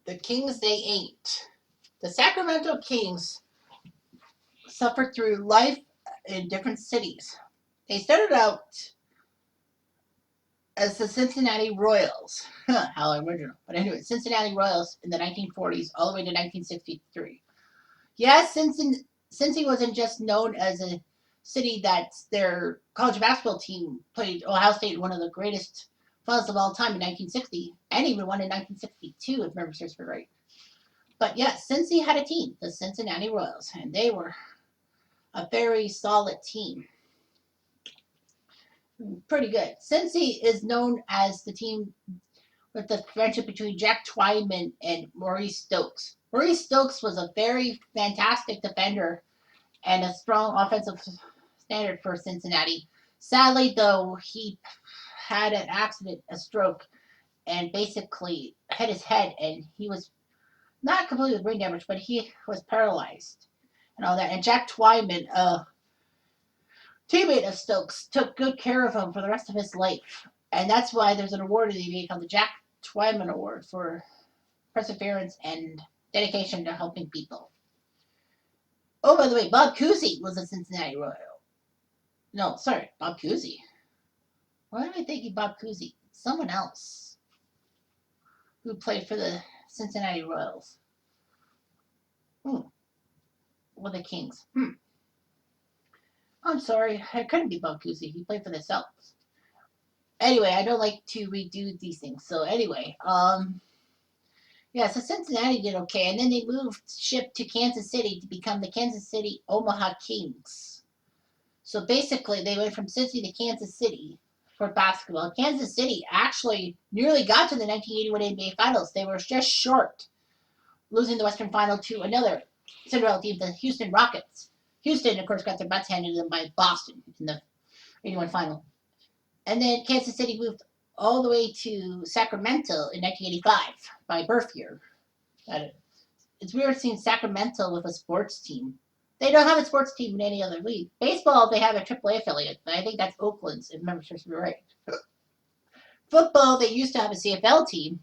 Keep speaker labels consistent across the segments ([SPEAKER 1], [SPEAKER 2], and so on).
[SPEAKER 1] The Kings they ain't. The Sacramento Kings suffered through life in different cities. They started out as the Cincinnati Royals. How original. But anyway, Cincinnati Royals in the 1940s all the way to 1963. Yes, Cincy wasn't just known as a city that their college basketball team played Ohio State, one of the greatest finals of all time in 1960, and even one in 1962, if memory serves me right. But yes, Cincy had a team, the Cincinnati Royals, and they were a very solid team. Pretty good. Cincy is known as the team with the friendship between Jack Twyman and Maurice Stokes. Maurice Stokes was a very fantastic defender and a strong offensive standard for Cincinnati. Sadly, though, he had an accident, a stroke, and basically hit his head, and he was not completely with brain damage, but he was paralyzed and all that. And Jack Twyman, a teammate of Stokes, took good care of him for the rest of his life. And that's why there's an award in the NBA called the Jack Twyman Award for perseverance and dedication to helping people. Oh, by the way, Bob Cousy was a Cincinnati Royal. No, sorry, Bob Cousy. Why am I thinking Bob Cousy? Someone else who played for the Cincinnati Royals. Hmm. Well, the Kings. I'm sorry, it couldn't be Bob Cousy. He played for the Celtics. Anyway, I don't like to redo these things. So anyway, yeah, so Cincinnati did okay, and then they moved ship to Kansas City to become the Kansas City Omaha Kings. So basically, they went from Cincy to Kansas City for basketball. Kansas City actually nearly got to the 1981 NBA Finals. They were just short, losing the Western Final to another Cinderella team, the Houston Rockets. Houston, of course, got their butts handed to them by Boston in the 81 final. And then Kansas City moved all the way to Sacramento in 1985 by birth year. It's weird seeing Sacramento with a sports team. They don't have a sports team in any other league. Baseball, they have a AAA affiliate, but I think that's Oakland's, if memory serves me right. Football, they used to have a CFL team,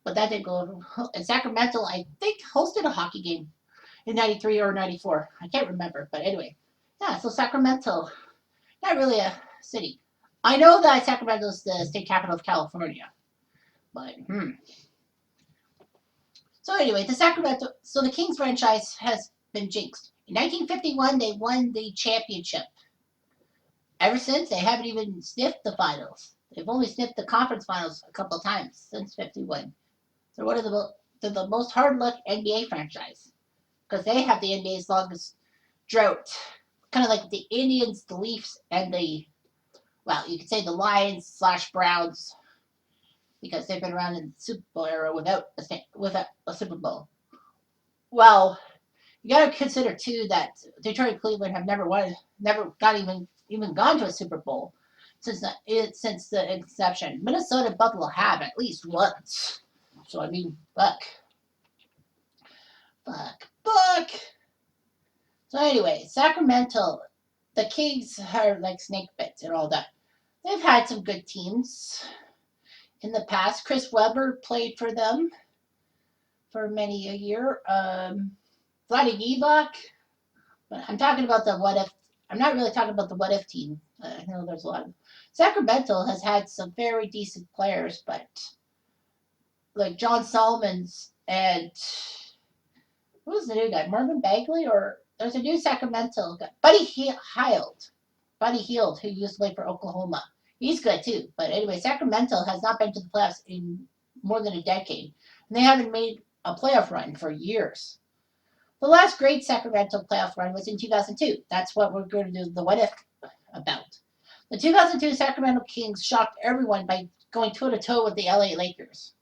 [SPEAKER 1] but that didn't go over. And Sacramento, I think, hosted a hockey game in 93 or 94. I can't remember, but anyway. Yeah, so Sacramento, not really a city. I know that Sacramento is the state capital of California, but So anyway, so the Kings franchise has been jinxed. In 1951, they won the championship. Ever since, they haven't even sniffed the finals. They've only sniffed the conference finals a couple of times since 51. They're one of they're the most hard luck NBA franchise because they have the NBA's longest drought. Kind of like the Indians, the Leafs, and you could say the Lions slash Browns because they've been around in the Super Bowl era without a Super Bowl. Well, you got to consider too that Detroit and Cleveland have never got even gone to a Super Bowl since the inception. Minnesota and Buffalo have at least once. So I mean, fuck. So anyway, Sacramento, the Kings are like snake bits and all that. They've had some good teams in the past. Chris Webber played for them for many a year. Vlade Divac. But I'm talking about the what if. I'm not really talking about the what if team. I know there's a lot of. Sacramento has had some very decent players, but like John Solomons and who was the new guy? Marvin Bagley or there's a new Sacramento guy, Buddy Hield, who used to play for Oklahoma. He's good too. But anyway, Sacramento has not been to the playoffs in more than a decade, and they haven't made a playoff run for years. The last great Sacramento playoff run was in 2002. That's what we're going to do the what if about. The 2002 Sacramento Kings shocked everyone by going toe to toe with the LA Lakers.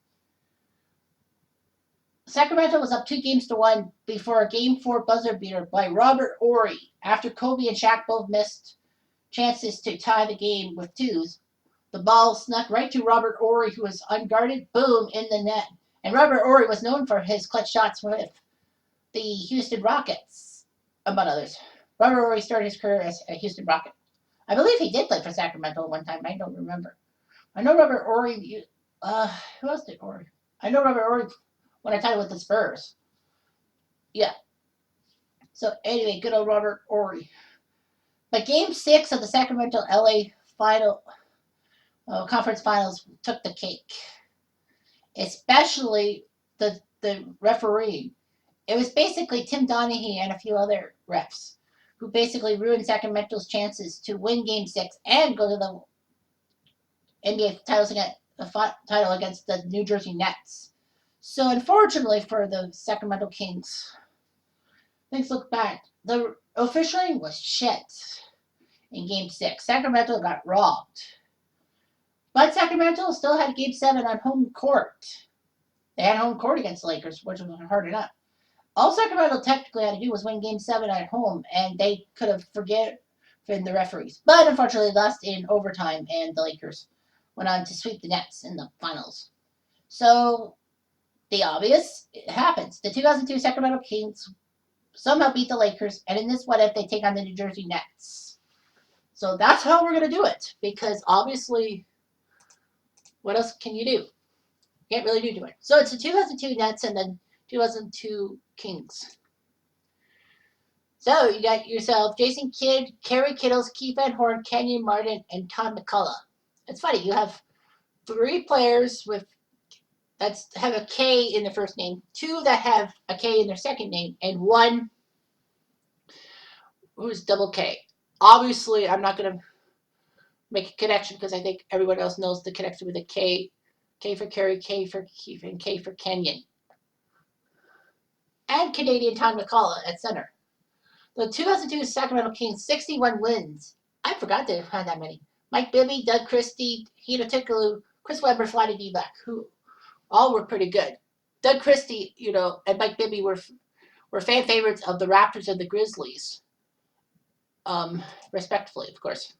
[SPEAKER 1] Sacramento was up 2-1 before a Game 4 buzzer beater by Robert Horry after Kobe and Shaq both missed chances to tie the game with twos. The ball snuck right to Robert Horry, who was unguarded. Boom, in the net. And Robert Horry was known for his clutch shots with the Houston Rockets, among others. Robert Horry started his career as a Houston Rocket. I believe he did play for Sacramento one time. I don't remember. I know Robert Horry. Who else did Horry? I know Robert Horry Won a title with the Spurs. Yeah. So anyway, good old Robert Ory. But Game 6 of the Sacramento LA final conference finals took the cake, especially the referee. It was basically Tim Donaghy and a few other refs who basically ruined Sacramento's chances to win Game 6 and go to the NBA title against the New Jersey Nets. So unfortunately for the Sacramento Kings, things look bad. The officiating was shit in Game 6. Sacramento got robbed. But Sacramento still had Game 7 on home court. They had home court against the Lakers, which was hard enough. All Sacramento technically had to do was win Game 7 at home, and they could have forgiven the referees. But unfortunately, lost in overtime, and the Lakers went on to sweep the Nets in the finals. So, the obvious happens. The 2002 Sacramento Kings somehow beat the Lakers, and in this what if they take on the New Jersey Nets. So that's how we're going to do it, because obviously, what else can you do? Can't really do it. So it's the 2002 Nets and the 2002 Kings. So you got yourself Jason Kidd, Kerry Kittles, Keith Van Horn, Kenyon Martin, and Tom McCullough. It's funny, you have 3 players with that have a K in their first name, 2 that have a K in their second name, and 1 who's double K. Obviously, I'm not going to make a connection because I think everyone else knows the connection with a K. K for Kerry, K for Keith, and K for Kenyon. And Canadian Tom McCullough at center. The 2002 Sacramento Kings, 61 wins. I forgot they had that many. Mike Bibby, Doug Christie, Hito Tikkalu, Chris Webber, Flatty Divac, who all were pretty good. Doug Christie, and Mike Bibby were fan favorites of the Raptors and the Grizzlies, respectively, of course,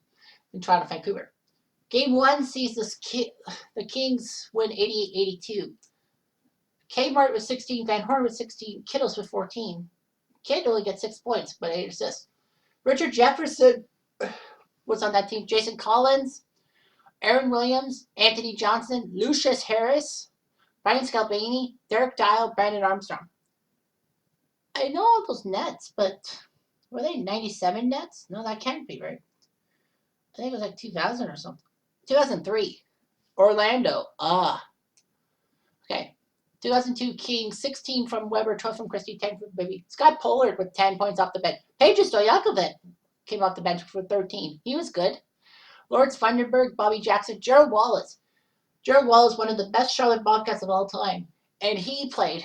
[SPEAKER 1] in Toronto, Vancouver. Game 1 sees the Kings win 88-82. Kmart with 16, Van Horn with 16, Kittles with 14. Kidd only gets 6 points, but 8 assists. Richard Jefferson was on that team. Jason Collins, Aaron Williams, Anthony Johnson, Lucius Harris, Brian Scalabrini, Derek Dial, Brandon Armstrong. I know all those Nets, but were they 97 Nets? No, that can't be right. I think it was like 2000 or something. 2003. Orlando. Okay. 2002 Kings, 16 from Weber, 12 from Christie, 10 from Bibby. Scott Pollard with 10 points off the bench. Peja Stojakovic came off the bench for 13. He was good. Lawrence Funderburg, Bobby Jackson, Gerald Wallace. Gerald Wallace, one of the best Charlotte Bobcats of all time. And he played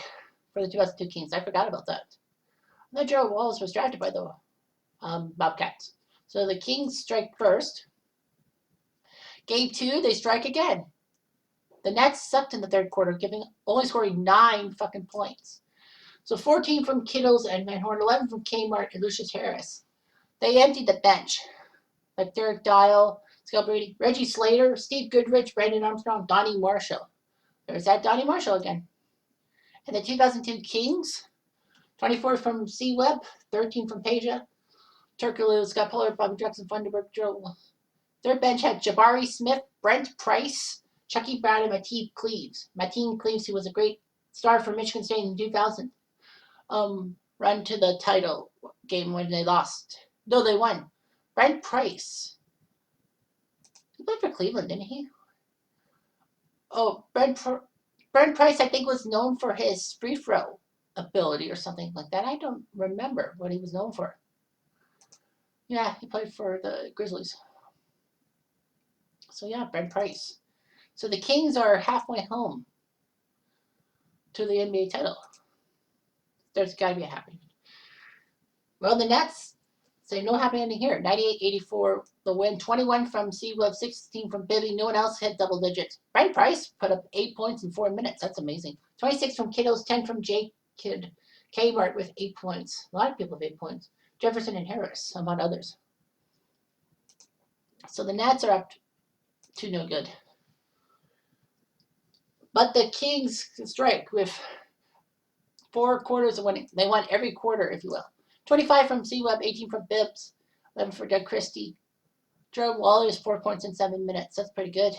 [SPEAKER 1] for the 2002 Kings. I forgot about that. I thought Gerald Wallace was drafted by the Bobcats. So the Kings strike first. Game 2, they strike again. The Nets sucked in the third quarter, only scoring 9 fucking points. So 14 from Kittles and Van Horn, 11 from Kmart and Lucius Harris. They emptied the bench. Like Derek Dial, Scalabrini, Reggie Slater, Steve Goodrich, Brandon Armstrong, Donnie Marshall. There's that Donnie Marshall again. And the 2002 Kings, 24 from C-Webb, 13 from Peja, Turkoglu, Scott Pollard, Bobby Jackson, Funderburg, Joe. Their bench had Jabari Smith, Brent Price, Chucky Brown, and Mateen Cleaves, who was a great star for Michigan State in 2000. Run to the title game when they lost. No, they won. Brent Price. He played for Cleveland, didn't he? Oh, Brent Price, I think, was known for his free throw ability or something like that. I don't remember what he was known for. Yeah, he played for the Grizzlies. So yeah, Brent Price. So the Kings are halfway home to the NBA title. There's got to be a happy. Well, the Nets say no happy ending here. 98-84 the win. 21 from C-Webb, 16 from Bibby. No one else hit double digits. Brent Price put up 8 points in 4 minutes. That's amazing. 26 from Kittles, 10 from Jake Kidd. Kmart with 8 points. A lot of people have 8 points. Jefferson and Harris, among others. So the Nets are up to no good. But the Kings strike with 4 quarters of winning. They won every quarter, if you will. 25 from C-Webb, 18 from Bibbs, 11 for Doug Christie. Gerald Wallace, 4 points in 7 minutes. That's pretty good.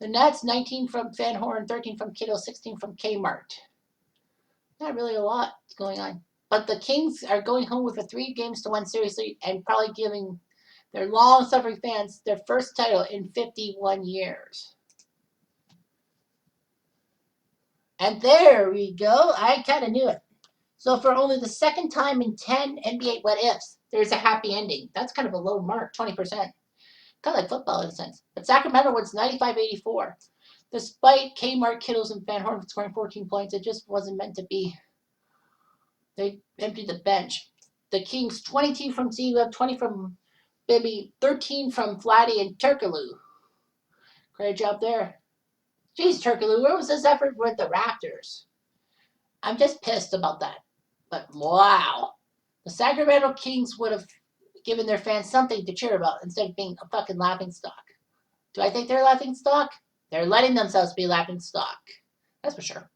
[SPEAKER 1] The Nets, 19 from Van Horn, 13 from Kittle, 16 from Kmart. Not really a lot going on. But the Kings are going home with a 3-games-to-1 series lead and probably giving their long-suffering fans their first title in 51 years. And there we go. I kind of knew it. So for only the second time in 10 NBA what-ifs, there's a happy ending. That's kind of a low mark, 20%. Kind of like football in a sense. But Sacramento wins 95-84. Despite Kmart, Kittles, and Van Horn scoring 14 points, it just wasn't meant to be. They emptied the bench. The Kings, 22 from Z-Web, 20 from Bibby, 13 from Vladdy and Turkaloo. Great job there. Jeez, Turkaloo, where was this effort with the Raptors? I'm just pissed about that. But wow. The Sacramento Kings would have given their fans something to cheer about instead of being a fucking laughingstock. Do I think they're a laughingstock? They're letting themselves be laughingstock. That's for sure.